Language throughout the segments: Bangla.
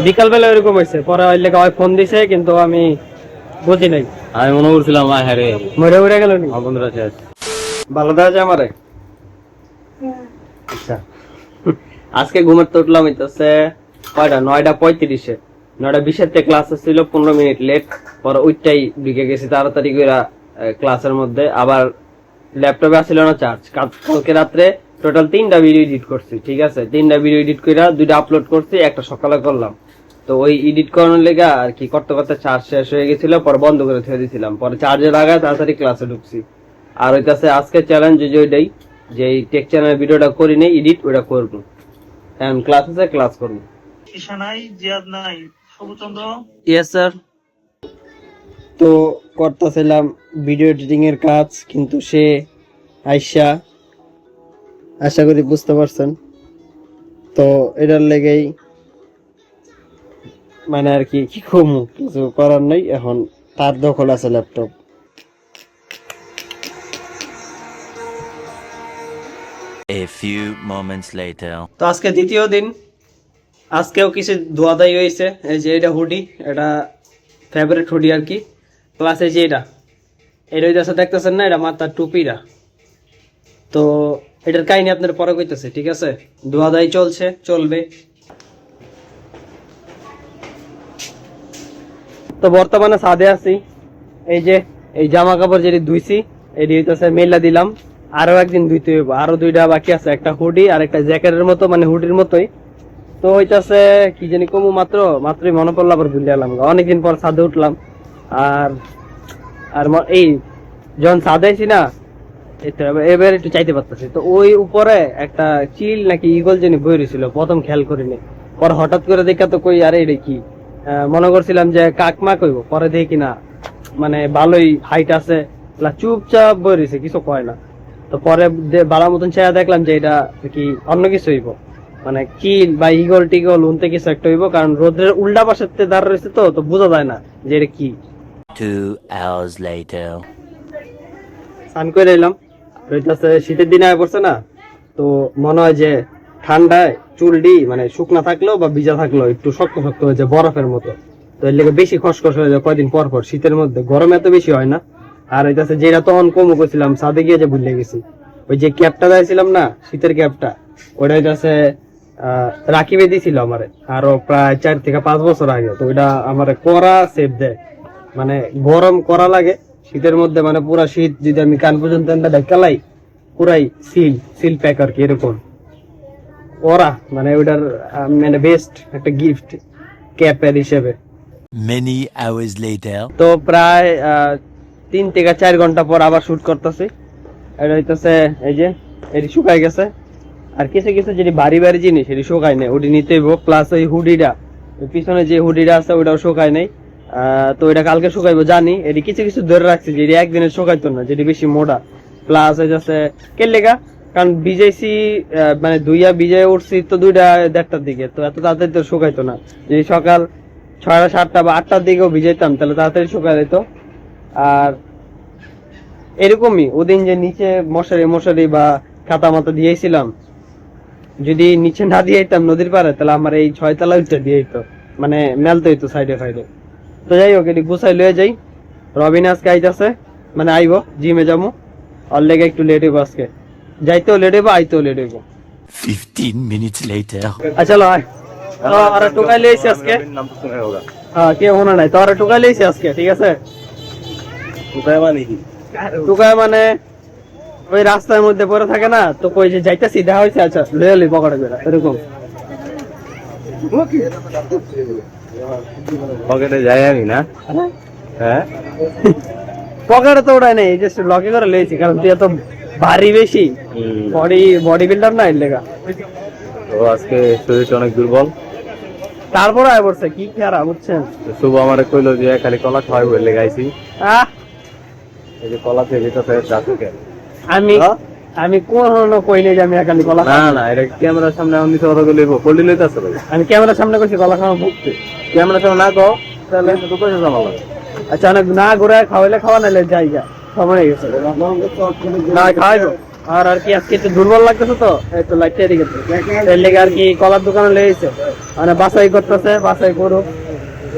বিকাল বেলা এরকম হয়েছে, পরে ওই লেগে ফোন দিছে কিন্তু আমি বুঝি নাই। আমি মনে করছিলাম হ্যাঁ রে মরে উড়ে গেল। বন্ধুরা শেষ ভালো দেওয়া যায় আমারে। আচ্ছা আজকে ঘুমের তো উঠলাম হইতেছে কয়টা 9:35-এ, 9:20-এর থেকে ক্লাস ছিল 15 মিনিট লেট। পরে ওইটাই ঢুকে গেছি তাড়াতাড়ি করে ক্লাসের মধ্যে। আবার ল্যাপটপে আসছিল না চার্জ। কালকে রাত্রে টোটাল 3টা ভিডিও এডিট করছি, ঠিক আছে? 3টা ভিডিও এডিট করে 2টা আপলোড করছি, একটা সকালে করলাম। তো ওই এডিট করানোর লেগে আর কি করতে করতে চার্জ শেষ হয়ে গেছিল, পরে বন্ধ করে ছেড়ে দিয়েছিলাম। পরে চার্জে লাগায় তাড়াতাড়ি ক্লাসে ঢুকছি। আর ওইটাছে আজকে চ্যালেঞ্জ যে ওইটাই, যে এই টেক চ্যানেল ভিডিওটা করি নেই এডিট, ওটা করবো। এখন ক্লাস আছে, ক্লাস করবো। Yes sir. তো করতেছিলাম ভিডিও এডিটিং এর কাজ, কিন্তু সে আইসা, আশা করি বুঝতে পারছেন। তো এটার লেগেই মানে আর কি কি কমু, কিছু করার নেই। এখন তার দখল আছে laptop. A few moments later. তো আজকে দ্বিতীয় দিন, আজকেও কিছু ধোয়াধাই হয়েছে। এই যে এটা হুডি, এটা ফেভারিট হুডি আর কি। প্লাস এই যে এটা হইতেছে, দেখতেছেন না, এটা মাথার টুপিরা। তো এটার কাহিনী আপনার পরে কইতেছে, ঠিক আছে? ধোয়াধাই চলছে, চলবে। তো বর্তমানে ছাদে আছি। এই যে এই জামা কাপড় যেটি ধুইছি, এটি হইতেছে মেলা দিলাম। আরো একদিন ধুইতে হইব, আরো 2টা বাকি আছে, একটা হুডি আর একটা জ্যাকেটের মতো, মানে হুডির মতোই। তো হইতাছে কি জানি কমু, মাত্রই মনে পড়লো, আবার ভুলে গেলাম। অনেকদিন পর ছাদে উঠলাম। আর আর এই যখন ছাদে আইছি না, এবার একটু চাইতে পারতেছি। তো ওই উপরে একটা চিল নাকি ইগল জানি বই রয়েছিল, প্রথম খেয়াল করিনি। পরে হঠাৎ করে দেখা তো কই, আরে এটা কি, মনে করছিলাম যে কাকমা কইব। পরে দেখি না, মানে ভালোই হাইট আছে, চুপচাপ বই রয়েছে, কিছু কয় না। তো পরে বাড়ার মতন চেয়ে দেখলাম যে এটা কি অন্য কিছু হইব, মানে চিল বা ইগল টিগল উনতে কিছু একটা হইব, কারণ রোদ্রের উল্টা পাশের দাঁড় রয়েছে, তো বোঝা যায় না যে এটা কি। 2 hours later. স্নান করে এলাম, শীতের দিনে আয় পড়ছে না, তো মনে হয় যে ঠান্ডায় চুলডি মানে শুকনা থাকলেও বা ভিজা থাকলেও একটু শক্ত শক্ত হয়ে যায়, বরফের মতো। তো এর লেগে বেশি খসখস হয়ে যায় কয়দিন পর পর, শীতের মধ্যে। গরমে এত বেশি হয় না। আর হইতাছে যেটা তখন কমও করছিলাম, ছাদে গিয়ে যে ভুলে গেছি, ওই যে ক্যাপটা দিয়েছিলাম না, শীতের ক্যাপটা, ওইটা হইতাছে রাকিবে দিয়েছিল আমারে আরো প্রায় 4 থেকে 5 বছর আগে। তো ওইটা আমার করা সেভ দেয়, মানে গরম করা লাগে শীতের মধ্যে, মানে পুরা শীত যদি আমি কান পর্যন্ত ঢাকালাই, পুরাই সিল প্যাক আর কি, এরকম ওরা, মানে ওইটার মানে বেস্ট একটা গিফট ক্যাপের হিসেবে। Many hours later. তো প্রায় 3 থেকে 4 ঘন্টা পর আবার শুট করতেছি। এটা হইতেছে এই যে এটি শুকাই গেছে, আর কিছু কিছু যেটি ভারী ভারী জিনিস এটি শুকায় নেই, ওটি নিতে হইব। প্লাস ওই হুডিটা, পিছনে যে হুডিটা আছে ওটাও শুকায় নেই। তো এটা কালকে শুকাইবো জানি। এটি কিছু কিছু ধরে রাখছি যেটি একদিনে শুকাইতো না, যেটি বেশি মোটা। প্লাস হইতেছে কেলেগা, কারণ ভিজাইছি, মানে ধুইয়া ভিজাই উঠছি তো 2টা-1:30টার দিকে, তো এত তাড়াতাড়ি তো শুকাইতো না। যদি সকাল 6টা 7টা বা 8টার দিকেও ভিজাইতাম তাহলে তাড়াতাড়ি শুকাই যেত। আর এরকমই ওদিন যে নিচে মশারি বা খাতা মাথা দিয়েছিলাম, যদি নিচে না দিয়েছিলাম নদীর পাড়ে, তাহলে আমার এই 6 তলা উঠে দিয়েতো, মানে মেলতে হইতো সাইডে সাইডে। তো যাই হোক, এটি গুছাই লয়ে যাই। রবিন আজকে আইতাছে, মানে আইবো, জিমে যাবো। ওর লেগে একটু লেট হইব আজকে, যাইতেও লেট হইব, আইতেও লেট হইব। 15 minutes later. আচ্ছা চলো আয়। আর টুকাই লইছি আজকে, হ্যাঁ কে মনে নাই তো, আর টুকাই লইছি আজকে, ঠিক আছে? টুকায় মানে ওই রাস্তার মধ্যে পড়ে থাকে না, তো কই যে যাইতাছি দেখা হয়েছে, আচ্ছা লয়ে লই পকেটে করে, এরকম। পকেটে যাই আমি না, হ্যাঁ পকেটে তো ওটাই নেই, জাস্ট লকে করে লইছি, কারণ তুই এত ভারী বেশি বডি বিল্ডার না, এর লেগা। তো আজকে শরীরটা অনেক দুর্বল, তারপরে আয় পড়ছে কি খেয়ারা, বুঝছেন? শুভ আমার কইলো যে খালি কলা খাওয়াই বলে গাইছি। এই যে কলা খেয়ে যেতে চাচুকে আমি কোনো কইনি যে আমি একালি কলা না না, এটা ক্যামেরার সামনে আমি কথা বলবো, পল্লি লইতাছে ভাই। আমি ক্যামেরার সামনে কইছি কলা খাওয়া ভুগতে, ক্যামেরার সামনে না কও তাহলে তো কইছো জামালা। আচ্ছা অনেক না ঘুরে খাওয়াইলে খাওয়া নাইলে জায়গা সময় হয়ে গেছে, না খাওয়াইবো আর কি আজকে একটু দুর্বল লাগতেছে তো এই তো লাইটটা এদিকে তো। এর লেগে আর কি কলার দোকানে লেগেছে মানে বাছাই করতেছে, বাছাই করুক,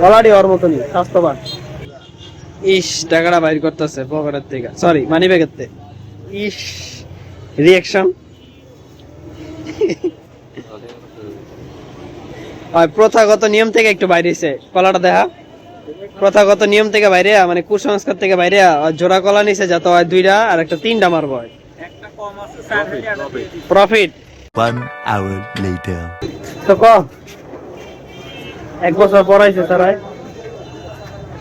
কলারই ওর মতনই স্বাস্থ্যবান। ইস টাকাটা বাইর করতেছে পকেটের থেকে, সরি মানি ব্যাগের থেকে। ইস রিয়াকশন প্রথাগত নিয়ম থেকে একটু বাইরেছে কলাটা দেখা, প্রথাগত নিয়ম থেকে বাইরে মানে কুসংস্কার থেকে বাইরে জোড়া কলা নিছে যাতে হয় 2টা আর একটা 3টা মারবো হয় প্রফিট। 1 hour later. তো ক 1 বছর পড়াইছে তারাই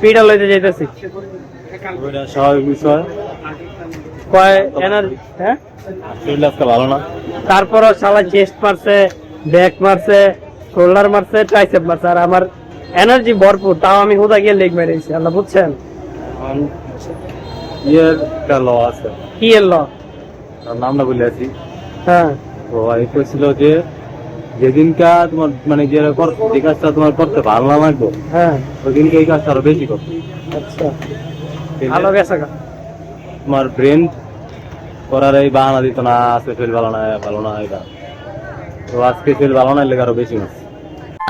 পিডা লইতে যাইতেছি ওইটা স্বাভাবিক বিষয়। কয় এনার্জি হ্যাঁ শরীর আজকে ভালো না। তারপরও শালা চেস্ট মারছে, ব্যাক মারছে, শোল্ডার মারছে, ট্রাইসেপ মারছে, আর আমার এনার্জি ভরপুর, তাও আমি হুদা গিয়ে লেগ মেরেছি। আল্লাহ বুঝছেন ইয়ের একটা ল আছে, কি এর ল? তার নামটা বলে আছি। হ্যাঁ তো এই কইছিল যে যেদিনকা তোমার মানে যে কাজটা তোমার করতে ভালো না লাগবে হ্যাঁ ওই দিনকে এই কাজটা আরো বেশি করবে। আচ্ছা ভালো গেছে গা। তোমার ব্রেন করার এই বাহানা দিত না, আজকে ফেল ভালো না ভালো না এটা, তো আজকে ফেল ভালো না লেগে আরো বেশি মারছে।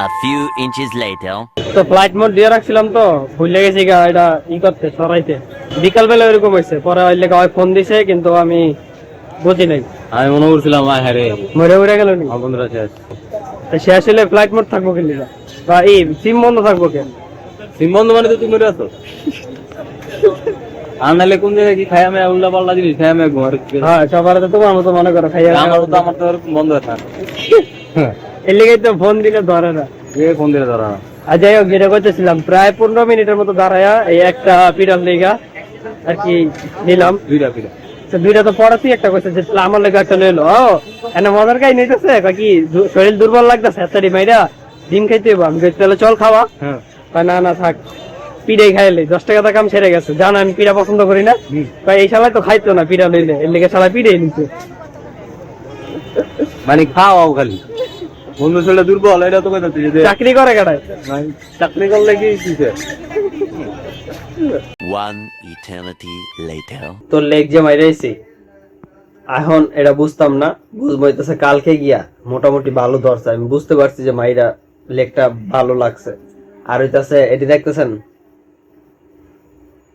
A few inches later. তো ফ্লাইট মোড দিয়ে রাখছিলাম তো ভুলে গেছি গা এটা ই করতে সরাইতে, বিকাল বেলা এরকম হয়েছে, পরে ওই লেগে ওই ফোন দিছে কিন্তু আমি বুঝি নাই, আমি মনে করছিলাম হ্যাঁ রে মরে উড়ে গেল নি। আমার বন্ধুরা শেষ। তা সে আসলে ফ্লাইট মোড থাকবো কেন বা এই সিম বন্ধ থাকবো কেন? সিম বন্ধ মানে তো তুমি মরে আছো। আর নাহলে কোন জায়গায় কি খাই আমি উল্লা পাল্লা জিনিস খাই আমি ঘুমার। হ্যাঁ সবার তো তোমার মতো মনে করো খাইয়া আমার তো ওরকম বন্ধ আছে না। এর লেগে তো ফোন দিলে ধরে না। ফোন দিয়ে ধরা না। আর যাই হোক যেটা করতেছিলাম প্রায় 15 মিনিটের মতো দাঁড়ায়া এই একটা পিরাল লেগা আর কি নিলাম। দুইটা তো 2টা তো পড়াতেই একটা কইছে যে আমার লেগে একটা লইলো। ও এনে মজার কাই নিতেছে কি শরীর দুর্বল লাগতেছে এতড়ি মাইরা ডিম খাইতে হইব। আমি কইছি তাহলে চল খাওয়া। হ্যাঁ না না থাক পিড়াই খাইলে 10 টাকা কাম সেরে গেছে, জানা আমি পিড়া পছন্দ করি না। এই শালা তো খাইতো না পিড়া লইলে, এর লেগে শালা পিড়াই নিচ্ছে। মানে খাওয়াও খালি বন্ধু ছেলে দুর্বল এটা তো কথা যে চাকরি করে কাটায় চাকরি করলে কি দিছে। 1 eternity later. তোর লেগ যে মাইরাইছি এখন এটা বুঝতাম না, বুঝবো হইতেছে কালকে গিয়া মোটামুটি ভালো ধরছে। আমি বুঝতে পারছি যে মাইরা লেগটা ভালো লাগছে। আর হইতাছে এটি দেখতেছেন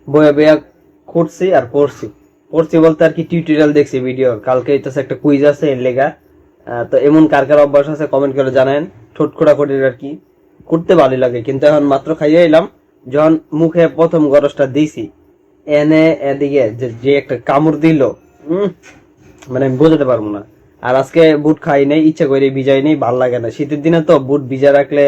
বইয়া বইয়া করছি আর পড়ছি বলতে আর কি টিউটোরিয়াল দেখছি ভিডিও। কালকে হইতাছে একটা কুইজ আছে এর লেগা। তো এমন কার কার অভ্যাস আছে কমেন্ট করে জানেন। ঠোঁট খোড়া করে আর কি করতে ভালো লাগে, কিন্তু এখন মাত্র খাইয়ে এলাম, যখন মুখে প্রথম গরজটা দিছি এনে এদিকে যে একটা কামড় দিল মানে আমি বোঝাতে পারবো না। আর আজকে বুট খাই নাই, ইচ্ছা করে ভিজাই নেই, ভাল লাগে না। শীতের দিনে তো বুট ভিজা রাখলে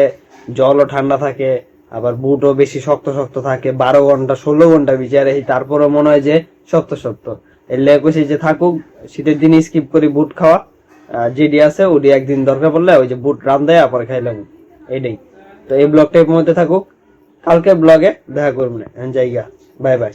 জলও ঠান্ডা থাকে, আবার বুটও বেশি শক্ত শক্ত থাকে। 12 ঘন্টা 16 ঘন্টা ভিজা রাখি, তারপরও মনে হয় যে শক্ত শক্ত। এর লেগে কইছি যে থাকুক, শীতের দিনে স্কিপ করি বুট খাওয়া। যেডি আছে ওডি একদিন দরকার পড়লে ওই যে বুট রান দেয় পরে খাইলাম, এইটাই। তো এই ব্লগটা এর মধ্যে থাকুক, কালকে ব্লগে দেখা করবো না জায়গা। Bye bye.